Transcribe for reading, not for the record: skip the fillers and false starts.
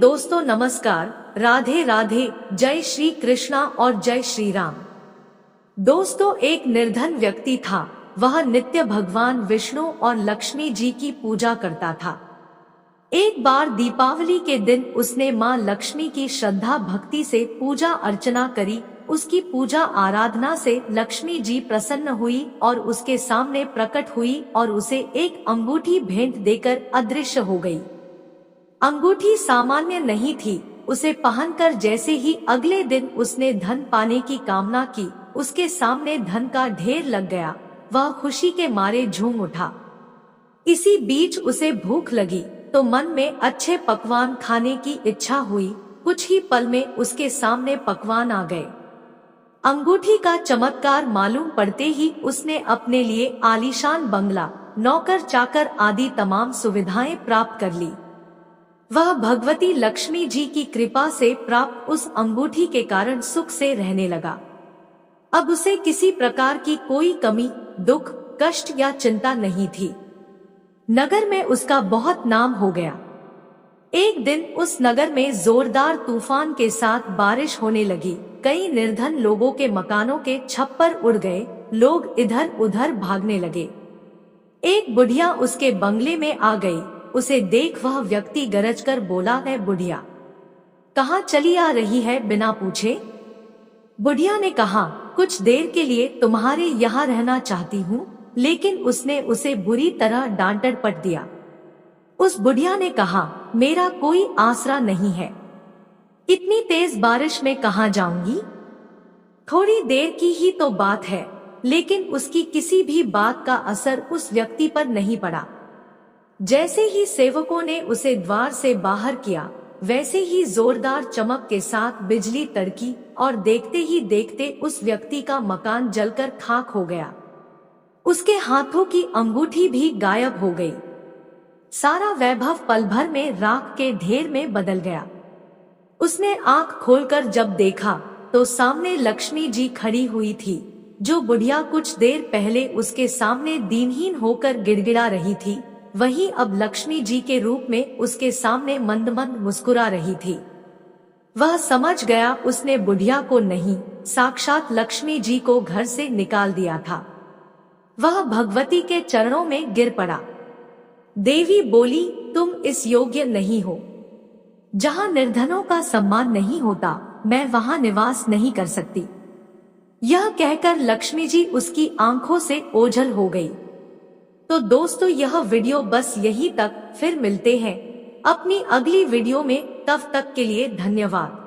दोस्तों नमस्कार, राधे राधे, जय श्री कृष्णा और जय श्री राम। दोस्तों एक निर्धन व्यक्ति था। वह नित्य भगवान विष्णु और लक्ष्मी जी की पूजा करता था। एक बार दीपावली के दिन उसने मां लक्ष्मी की श्रद्धा भक्ति से पूजा अर्चना करी। उसकी पूजा आराधना से लक्ष्मी जी प्रसन्न हुई और उसके सामने प्रकट हुई और उसे एक अंगूठी भेंट देकर अदृश्य हो गई। अंगूठी सामान्य नहीं थी। उसे पहनकर जैसे ही अगले दिन उसने धन पाने की कामना की, उसके सामने धन का ढेर लग गया। वह खुशी के मारे झूम उठा। इसी बीच उसे भूख लगी तो मन में अच्छे पकवान खाने की इच्छा हुई। कुछ ही पल में उसके सामने पकवान आ गए। अंगूठी का चमत्कार मालूम पड़ते ही उसने अपने लिए आलीशान बंगला, नौकर चाकर आदि तमाम सुविधाएं प्राप्त कर ली। वह भगवती लक्ष्मी जी की कृपा से प्राप्त उस अंगूठी के कारण सुख से रहने लगा। अब उसे किसी प्रकार की कोई कमी, दुख, कष्ट या चिंता नहीं थी। नगर में उसका बहुत नाम हो गया। एक दिन उस नगर में जोरदार तूफान के साथ बारिश होने लगी। कई निर्धन लोगों के मकानों के छप्पर उड़ गए। लोग इधर उधर भागने लगे। एक बुढ़िया उसके बंगले में आ गई। उसे देख वह व्यक्ति गरज कर बोला, है बुढ़िया, कहाँ चली आ रही है बिना पूछे? बुढ़िया ने कहा, कुछ देर के लिए तुम्हारे यहाँ रहना चाहती हूँ। लेकिन उसने उसे बुरी तरह डांट डपट दिया। उस बुढ़िया ने कहा, मेरा कोई आसरा नहीं है, इतनी तेज बारिश में कहाँ जाऊंगी? थोड़ी देर की ही तो बात है। लेकिन उसकी किसी भी बात का असर उस व्यक्ति पर नहीं पड़ा। जैसे ही सेवकों ने उसे द्वार से बाहर किया, वैसे ही जोरदार चमक के साथ बिजली तड़की और देखते ही देखते उस व्यक्ति का मकान जलकर खाक हो गया। उसके हाथों की अंगूठी भी गायब हो गई। सारा वैभव पल भर में राख के ढेर में बदल गया। उसने आंख खोलकर जब देखा तो सामने लक्ष्मी जी खड़ी हुई थी। जो बुढ़िया कुछ देर पहले उसके सामने दीनहीन होकर गिड़गिड़ा रही थी, वही अब लक्ष्मी जी के रूप में उसके सामने मंद मंद मुस्कुरा रही थी। वह समझ गया उसने बुढ़िया को नहीं, साक्षात लक्ष्मी जी को घर से निकाल दिया था। वह भगवती के चरणों में गिर पड़ा। देवी बोली, तुम इस योग्य नहीं हो। जहाँ निर्धनों का सम्मान नहीं होता, मैं वहाँ निवास नहीं कर सकती। यह कहकर लक्ष्मी जी उसकी आंखों से ओझल हो गई। तो दोस्तों यह वीडियो बस यहीं तक। फिर मिलते हैं अपनी अगली वीडियो में। तब तक के लिए धन्यवाद।